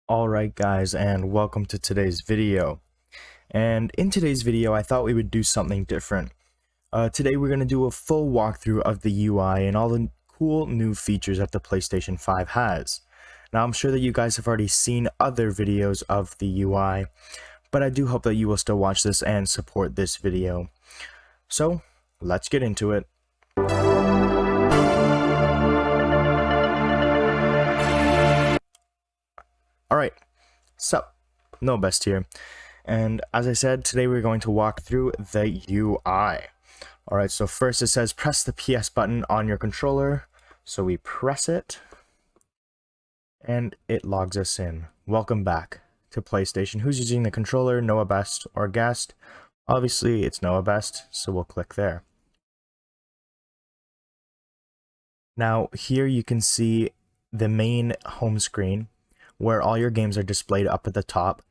Alright guys, and welcome to today's video. And in today's video I thought we would do something different. Today we're going to do a full walkthrough of the UI and all the cool new features that the PlayStation 5 has. Now I'm sure that you guys have already seen other videos of the UI, but I do hope that you will still watch this and support this video. So let's get into it. Alright, so No Best here, and as I said, today we're going to walk through the UI. Alright, so first it says press the PS button on your controller, so we press it, and it logs us in. Welcome back to PlayStation. Who's using the controller? Noah Best or Guest? Obviously it's Noah Best, so we'll click there. Now here you can see the main home screen, where all your games are displayed up at the top.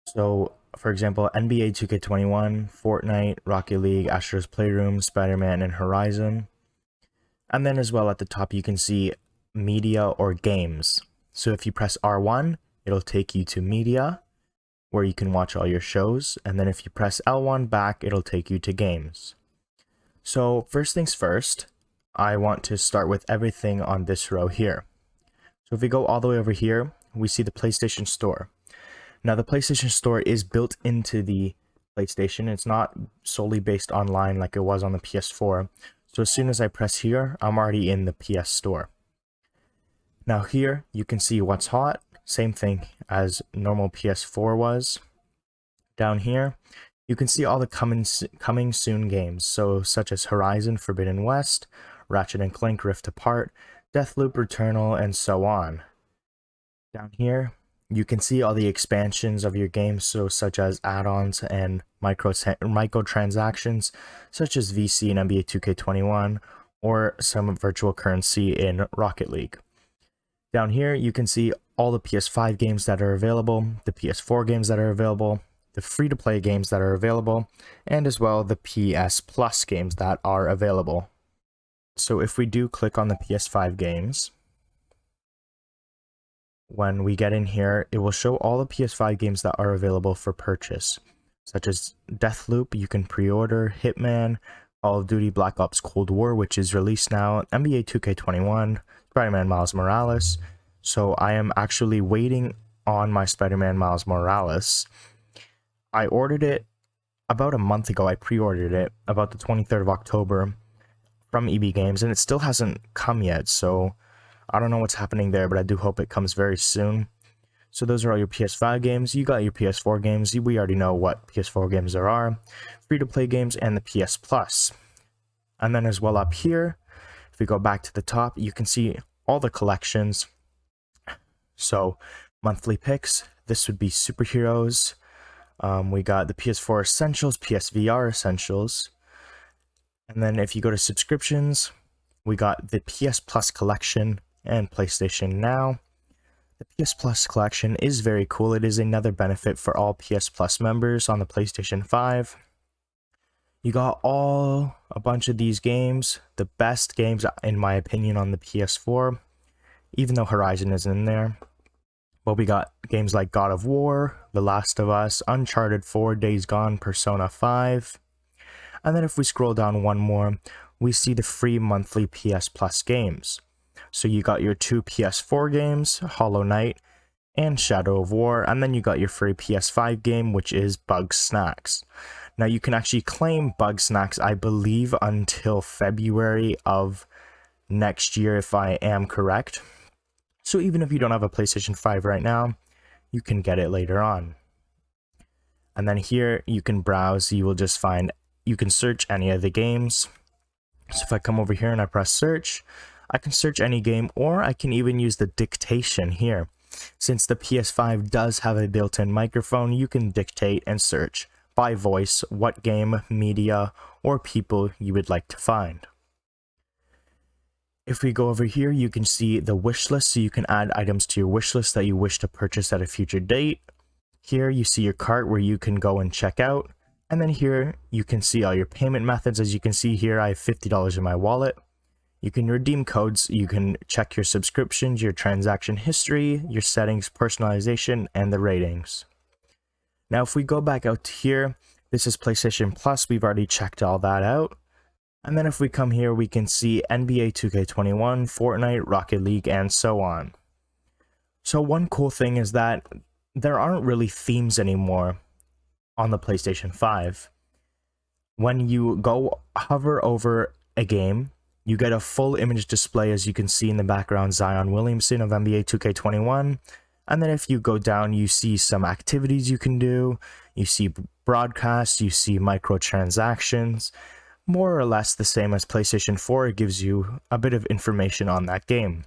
So, for example, NBA 2K21, Fortnite, Rocket League, Astro's Playroom, Spider-Man, and Horizon. And then as well at the top you can see media or games. So if you press R1, it'll take you to media, where you can watch all your shows. And then if you press L1 back, it'll take you to games. So first things first, I want to start with everything on this row here. So if we go all the way over here, we see the PlayStation Store. Now the PlayStation Store is built into the PlayStation. It's not solely based online like it was on the PS4. So as soon as I press here, I'm already in the PS Store. Now here you can see what's hot. Same thing as normal PS4 was. Down here you can see all the coming soon games, so such as Horizon Forbidden West, Ratchet & Clank Rift Apart, Deathloop Returnal, and so on. Down here, you can see all the expansions of your game, so such as add-ons and microtransactions, such as VC in NBA 2K21, or some virtual currency in Rocket League. Down here, you can see all the PS5 games that are available, the PS4 games that are available, the free-to-play games that are available, and as well the PS Plus games that are available. So if we do click on the PS5 games, when we get in here, it will show all the PS5 games that are available for purchase, such as Deathloop, you can pre-order, Hitman, Call of Duty Black Ops Cold War, which is released now, NBA 2K21, Spider-Man Miles Morales. So I am actually waiting on my Spider-Man Miles Morales. I ordered it about a month ago. I pre-ordered it about the 23rd of October from EB Games, and it still hasn't come yet, so I don't know what's happening there, but I do hope it comes very soon. So those are all your PS5 games. You got your PS4 games. We already know what PS4 games there are. Free-to-play games and the PS Plus. And then as well up here, if we go back to the top, you can see all the collections. So monthly picks, this would be superheroes. We got the PS4 Essentials, PSVR Essentials. And then if you go to subscriptions, we got the PS Plus collection and PlayStation Now. The PS Plus collection is very cool. It is another benefit for all PS Plus members on the PlayStation 5. You got a bunch of these games, the best games in my opinion on the PS4, even though Horizon isn't in there. But we got games like God of War, The Last of Us, Uncharted 4, Days Gone, Persona 5. And then if we scroll down one more, we see the free monthly PS Plus games. So you got your 2 PS4 games, Hollow Knight and Shadow of War, and then you got your free PS5 game, which is Bugsnax. Now you can actually claim Bugsnax, I believe, until February of next year, if I am correct. So even if you don't have a PlayStation 5 right now, you can get it later on. And then here you can browse, you will just find, you can search any of the games. So if I come over here and I press search, I can search any game, or I can even use the dictation here. Since the PS5 does have a built-in microphone, you can dictate and search by voice what game, media, or people you would like to find. If we go over here, you can see the wish list, so you can add items to your wish list that you wish to purchase at a future date. Here you see your cart where you can go and check out. And then here you can see all your payment methods. As you can see here, I have $50 in my wallet. You can redeem codes, you can check your subscriptions, your transaction history, your settings, personalization, and the ratings. Now if we go back out to here, this is PlayStation Plus, we've already checked all that out. And then if we come here, we can see NBA 2K21, Fortnite, Rocket League, and so on. So one cool thing is that there aren't really themes anymore on the PlayStation 5. When you go hover over a game, you get a full image display, as you can see in the background, Zion Williamson of NBA 2K21. And then if you go down, you see some activities you can do, you see broadcasts, you see microtransactions, more or less the same as PlayStation 4. It gives you a bit of information on that game.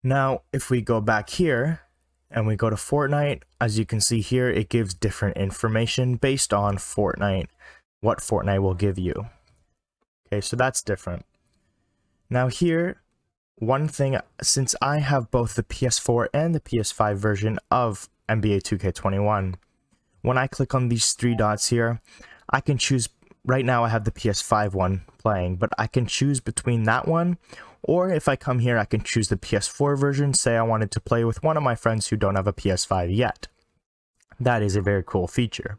Now, if we go back here and we go to Fortnite, as you can see here, it gives different information based on Fortnite, what Fortnite will give you. Okay, so that's different. Now here, one thing, since I have both the PS4 and the PS5 version of NBA 2K21, when I click on these three dots here, I can choose. Right now I have the PS5 one playing, but I can choose between that one, or if I come here I can choose the PS4 version, say I wanted to play with one of my friends who don't have a PS5 yet. That is a very cool feature.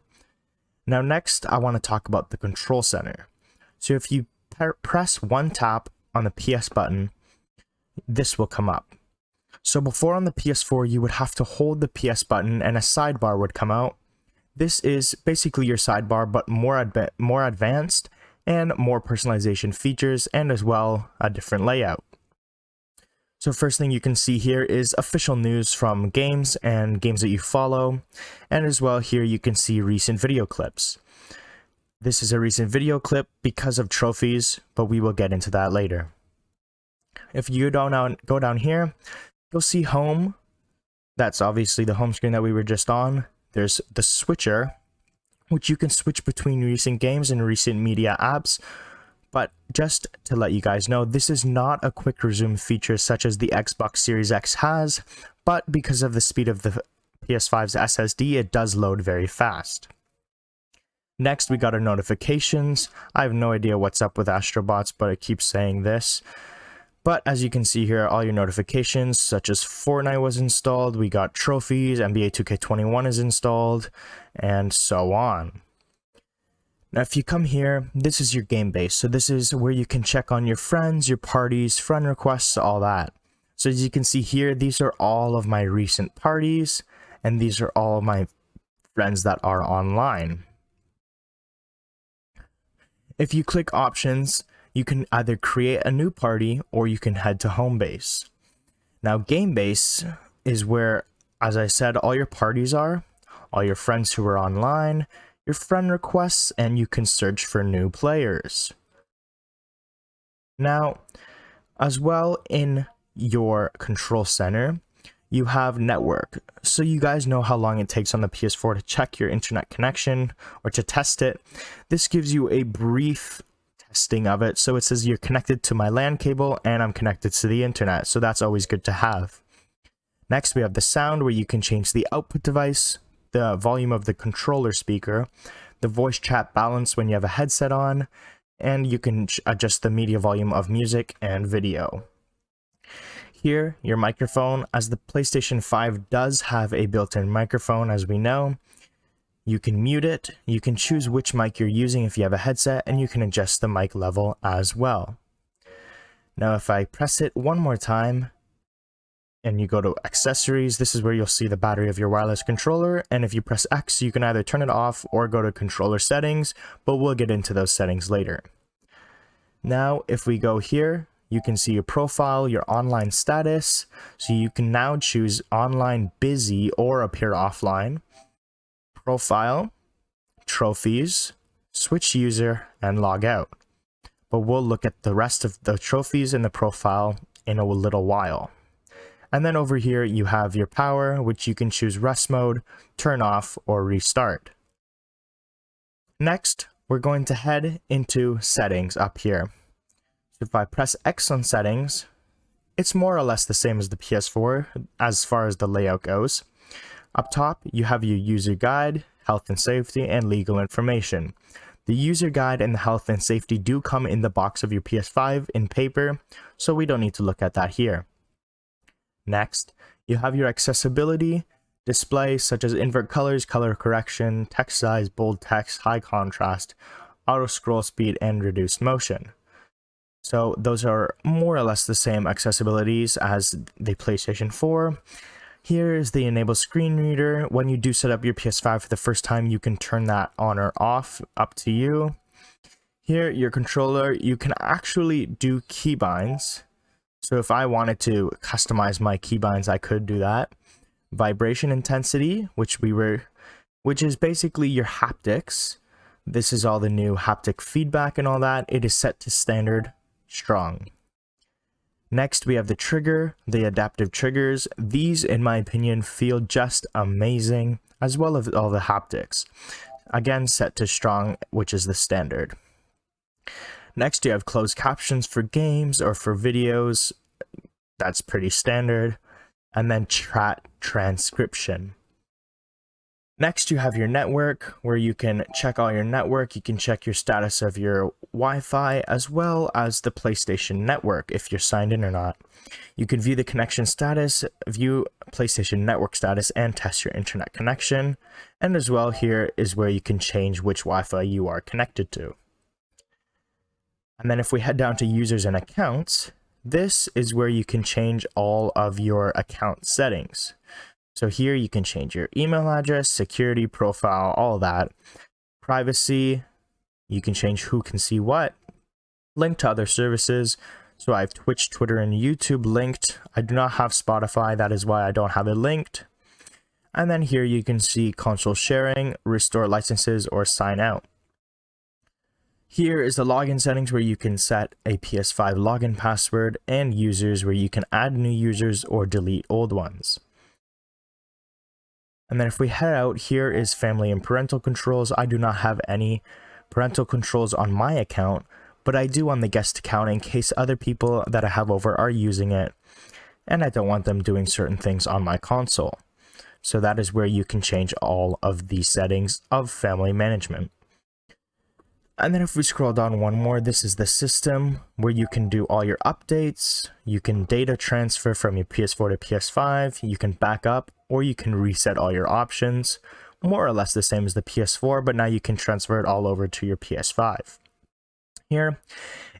Now next I want to talk about the control center. So if you press one tap on the PS button, this will come up. So before on the PS4 you would have to hold the PS button and a sidebar would come out. This is basically your sidebar, but more advanced and more personalization features, and as well a different layout. So first thing you can see here is official news from games and games that you follow, and as well here you can see recent video clips. This is a recent video clip because of trophies, but we will get into that later. If you go down here, you'll see home. That's obviously the home screen that we were just on. There's the switcher, which you can switch between recent games and recent media apps. But just to let you guys know, this is not a quick resume feature such as the Xbox Series X has, but because of the speed of the PS5's SSD, it does load very fast. Next, we got our notifications. I have no idea what's up with Astrobots, but it keeps saying this. But as you can see here, all your notifications, such as Fortnite was installed, we got trophies, NBA 2K21 is installed, and so on. Now if you come here, this is your game base. So this is where you can check on your friends, your parties, friend requests, all that. So as you can see here, these are all of my recent parties, and these are all of my friends that are online. If you click options, you can either create a new party or you can head to home base. Now game base is where, as I said, all your parties are, all your friends who are online, your friend requests, and you can search for new players. Now, as well in your control center, you have network. So you guys know how long it takes on the PS4 to check your internet connection or to test it. This gives you a brief testing of it. So it says you're connected to my LAN cable and I'm connected to the internet. So that's always good to have. Next, we have the sound, where you can change the output device, the volume of the controller speaker, the voice chat balance when you have a headset on, and you can adjust the media volume of music and video. Here, your microphone, as the PlayStation 5 does have a built-in microphone, as we know. You can mute it, you can choose which mic you're using if you have a headset, and you can adjust the mic level as well. Now if I press it one more time, and you go to accessories, this is where you'll see the battery of your wireless controller, and if you press X, you can either turn it off or go to controller settings, but we'll get into those settings later. Now if we go here, you can see your profile, your online status, so you can now choose online busy or appear offline, profile, trophies, switch user, and log out. But we'll look at the rest of the trophies in the profile in a little while. And then over here you have your power, which you can choose rest mode, turn off, or restart. Next, we're going to head into settings up here. So if I press X on settings, it's more or less the same as the PS4 as far as the layout goes. Up top, you have your user guide, health and safety, and legal information. The user guide and the health and safety do come in the box of your PS5 in paper, so we don't need to look at that here. Next, you have your accessibility display, such as invert colors, color correction, text size, bold text, high contrast, auto scroll speed, and reduced motion. So those are more or less the same accessibilities as the PlayStation 4. Here is the enable screen reader. When you do set up your PS5 for the first time, you can turn that on or off, up to you. Here, your controller, you can actually do keybinds. So if I wanted to customize my keybinds, I could do that. Vibration intensity, which is basically your haptics. This is all the new haptic feedback and all that. It is set to standard strong. Next, we have the trigger, the adaptive triggers. These, in my opinion, feel just amazing, as well as all the haptics. Again, set to strong, which is the standard. Next, you have closed captions for games or for videos. That's pretty standard. And then chat transcription. Next, you have your network, where you can check all your network. You can check your status of your Wi-Fi, as well as the PlayStation network, if you're signed in or not. You can view the connection status, view PlayStation network status, and test your internet connection. And as well, here is where you can change which Wi-Fi you are connected to. And then if we head down to users and accounts, this is where you can change all of your account settings. So here you can change your email address, security profile, all that. Privacy, you can change who can see what. Link to other services. So I have Twitch, Twitter, and YouTube linked. I do not have Spotify, that is why I don't have it linked. And then here you can see console sharing, restore licenses, or sign out. Here is the login settings, where you can set a PS5 login password, and users, where you can add new users or delete old ones. And then if we head out, here is family and parental controls. I do not have any parental controls on my account, but I do on the guest account in case other people that I have over are using it, and I don't want them doing certain things on my console. So that is where you can change all of the settings of family management. And then if we scroll down one more, this is the system, where you can do all your updates. You can data transfer from your PS4 to PS5. You can back up, or you can reset all your options. More or less the same as the PS4, but now you can transfer it all over to your PS5. Here,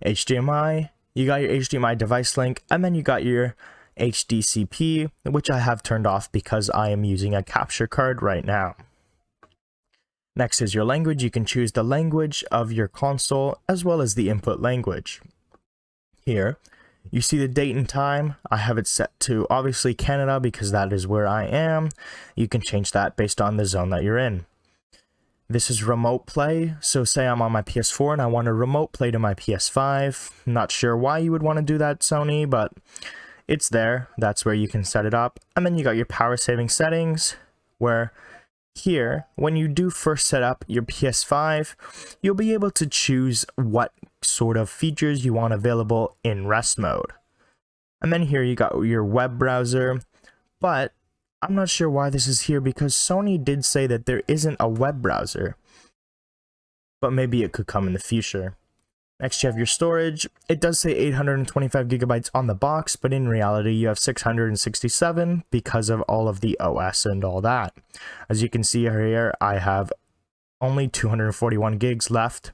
HDMI, you got your HDMI device link, and then you got your HDCP, which I have turned off because I am using a capture card right now. Next is your language. You can choose the language of your console, as well as the input language. Here, you see the date and time. I have it set to obviously Canada because that is where I am. You can change that based on the zone that you're in. This is remote play. So say I'm on my PS4 and I want to remote play to my PS5. Not sure why you would want to do that, Sony, but it's there. That's where you can set it up. And then you got your power saving settings, where here, when you do first set up your PS5, you'll be able to choose what sort of features you want available in rest mode. And then here you got your web browser, but I'm not sure why this is here because Sony did say that there isn't a web browser, but maybe it could come in the future. Next, you have your storage. It does say 825 gigabytes on the box, but in reality, you have 667 because of all of the OS and all that. As you can see here, I have only 241 gigs left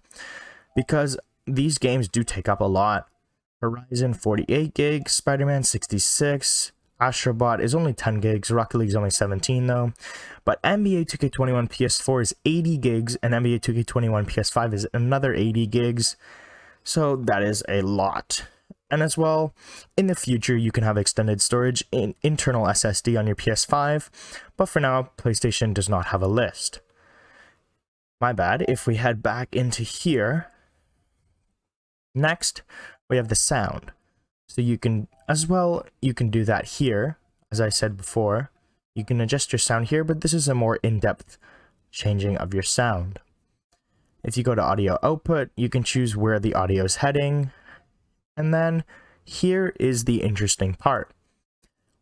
because these games do take up a lot. Horizon 48 gigs, Spider-Man 66, Astrobot is only 10 gigs, Rocket League is only 17 though. But NBA 2K21 PS4 is 80 gigs, and NBA 2K21 PS5 is another 80 gigs. So that is a lot. And as well, in the future, you can have extended storage in internal SSD on your PS5, but for now, PlayStation does not have a list. My bad. If we head back into here, next, we have the sound. So you can, as well, you can do that here, as I said before. You can adjust your sound here, but this is a more in-depth changing of your sound. If you go to audio output, you can choose where the audio is heading. And then here is the interesting part.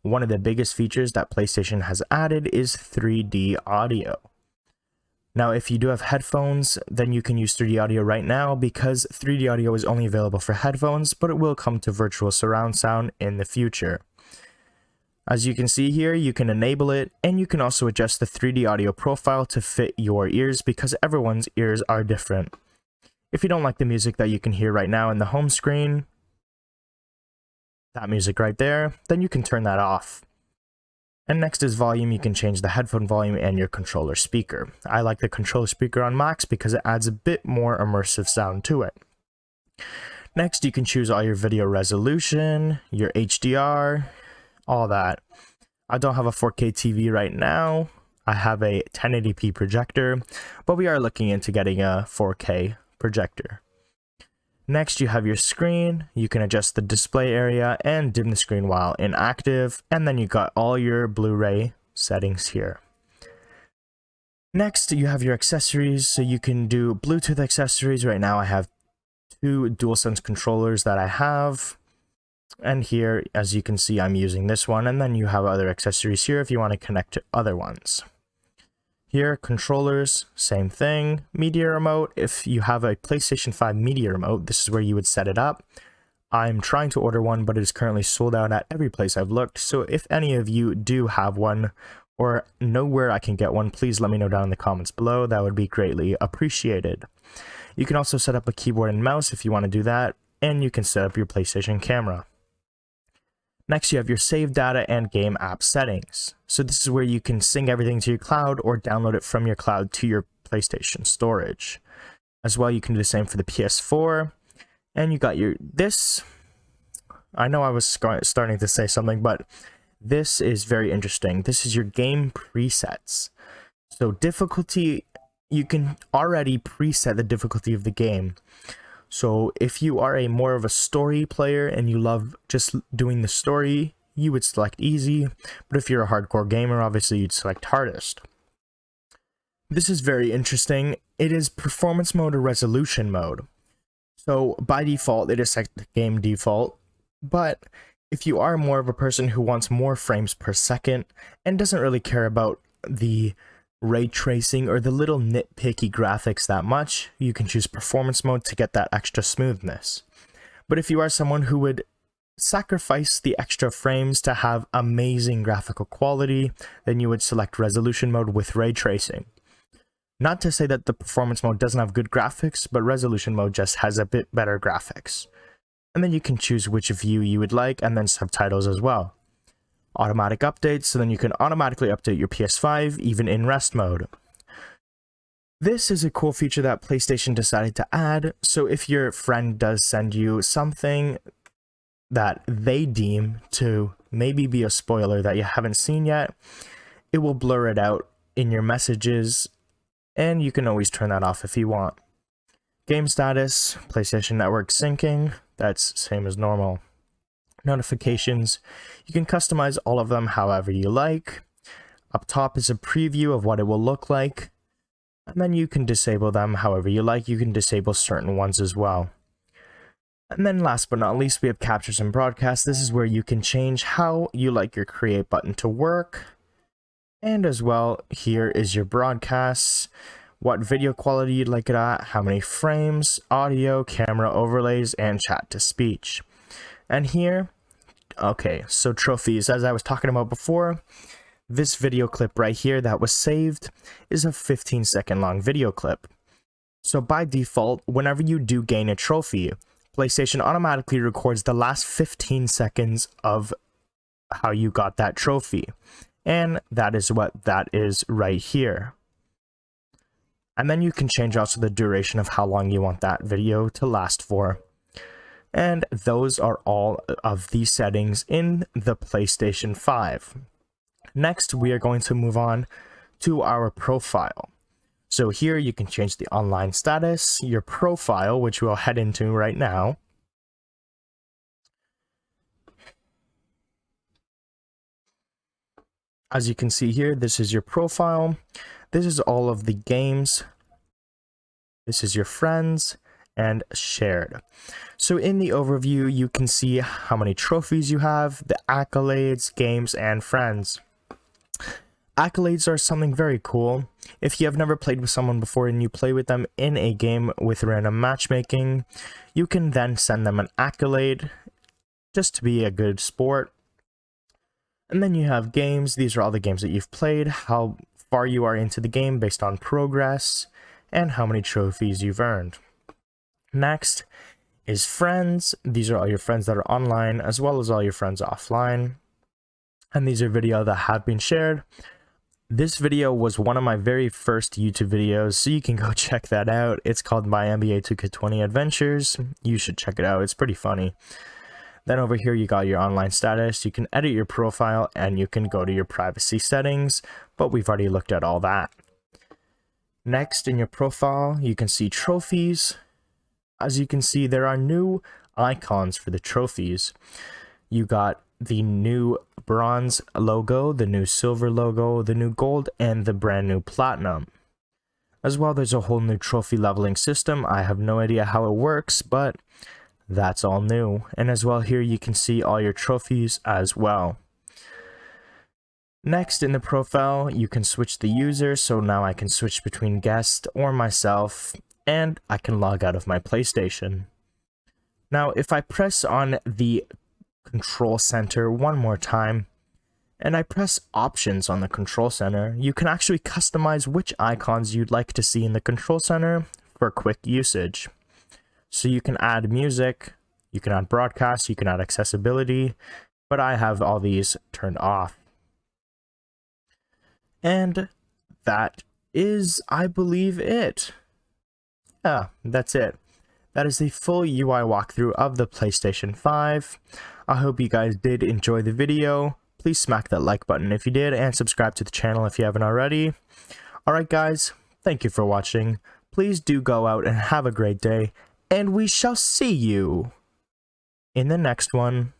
One of the biggest features that PlayStation has added is 3D audio. Now, if you do have headphones, then you can use 3D audio right now because 3D audio is only available for headphones, but it will come to virtual surround sound in the future. As you can see here, you can enable it, and you can also adjust the 3D audio profile to fit your ears because everyone's ears are different. If you don't like the music that you can hear right now in the home screen, that music right there, then you can turn that off. And next is volume. You can change the headphone volume and your controller speaker. I like the controller speaker on max because it adds a bit more immersive sound to it. Next, you can choose all your video resolution, your HDR, all that. I don't have a 4K TV right now. I have a 1080p projector, but we are looking into getting a 4K projector. Next, you have your screen. You can adjust the display area and dim the screen while inactive, and then you got all your Blu-ray settings here. Next, you have your accessories, so you can do Bluetooth accessories. Right now I have 2 DualSense controllers that I have, and here, as you can see, I'm using this one, and then you have other accessories here if you want to connect to other ones. Here, controllers, same thing. Media remote, if you have a PlayStation 5 media remote, this is where you would set it up. I'm trying to order one, but it is currently sold out at every place I've looked, so if any of you do have one or know where I can get one, please let me know down in the comments below. That would be greatly appreciated. You can also set up a keyboard and mouse if you want to do that, and you can set up your PlayStation camera. Next, you have your save data and game app settings. So this is where you can sync everything to your cloud or download it from your cloud to your PlayStation storage. As well, you can do the same for the PS4. And you got this. I know I was starting to say something, but this is very interesting. This is your game presets. So difficulty, you can already preset the difficulty of the game. So if you are more of a story player and you love just doing the story, you would select easy. But if you're a hardcore gamer, obviously you'd select hardest. This is very interesting. It is performance mode or resolution mode. So by default, it is set to game default. But if you are more of a person who wants more frames per second and doesn't really care about the ray tracing or the little nitpicky graphics that much, you can choose performance mode to get that extra smoothness. But if you are someone who would sacrifice the extra frames to have amazing graphical quality, then you would select resolution mode with ray tracing. Not to say that the performance mode doesn't have good graphics, but resolution mode just has a bit better graphics. And then you can choose which view you would like, and then subtitles as well. Automatic updates, so then you can automatically update your PS5 even in rest mode. This is a cool feature that PlayStation decided to add, so if your friend does send you something that they deem to maybe be a spoiler that you haven't seen yet, it will blur it out in your messages, and you can always turn that off if you want. Game status, PlayStation Network syncing, that's same as normal. Notifications, you can customize all of them however you like. Up top is a preview of what it will look like, and then you can disable them however you like. You can disable certain ones as well. And then last but not least, we have captures and broadcasts. This is where you can change how you like your create button to work. And as well, here is your broadcasts, what video quality you'd like it at, how many frames, audio, camera overlays, and chat to speech. And here, okay, so trophies, as I was talking about before, this video clip right here that was saved is a 15-second long video clip. So by default, whenever you do gain a trophy, PlayStation automatically records the last 15 seconds of how you got that trophy. And that is what that is right here. And then you can change also the duration of how long you want that video to last for. And those are all of the settings in the PlayStation 5. Next, we are going to move on to our profile. So here you can change the online status, your profile, which we'll head into right now. As you can see here, this is your profile. This is all of the games. This is your friends and shared. So in the overview, you can see how many trophies you have, the accolades, games, and friends. Accolades are something very cool. If you have never played with someone before and you play with them in a game with random matchmaking, you can then send them an accolade just to be a good sport. And then you have games. These are all the games that you've played, how far you are into the game based on progress, and how many trophies you've earned. Next is friends. These are all your friends that are online, as well as all your friends offline. And these are videos that have been shared. This video was one of my very first YouTube videos, so you can go check that out. It's called My NBA 2K20 Adventures. You should check it out. It's pretty funny. Then over here, you got your online status. You can edit your profile, and you can go to your privacy settings, but we've already looked at all that. Next, in your profile, you can see trophies. As you can see, there are new icons for the trophies. You got the new bronze logo, the new silver logo, the new gold, and the brand new platinum. As well, there's a whole new trophy leveling system. I have no idea how it works, but that's all new. And as well, here you can see all your trophies as well. Next, in the profile, you can switch the user, so now I can switch between guest or myself, and I can log out of my PlayStation. Now, if I press on the control center one more time, and I press options on the control center, you can actually customize which icons you'd like to see in the control center for quick usage. So you can add music, you can add broadcast, you can add accessibility, but I have all these turned off. And that is, I believe, it. Yeah, that's it. That is the full UI walkthrough of the PlayStation 5. I hope you guys did enjoy the video. Please smack that like button if you did, and subscribe to the channel if you haven't already. Alright guys, thank you for watching. Please do go out and have a great day, and we shall see you in the next one.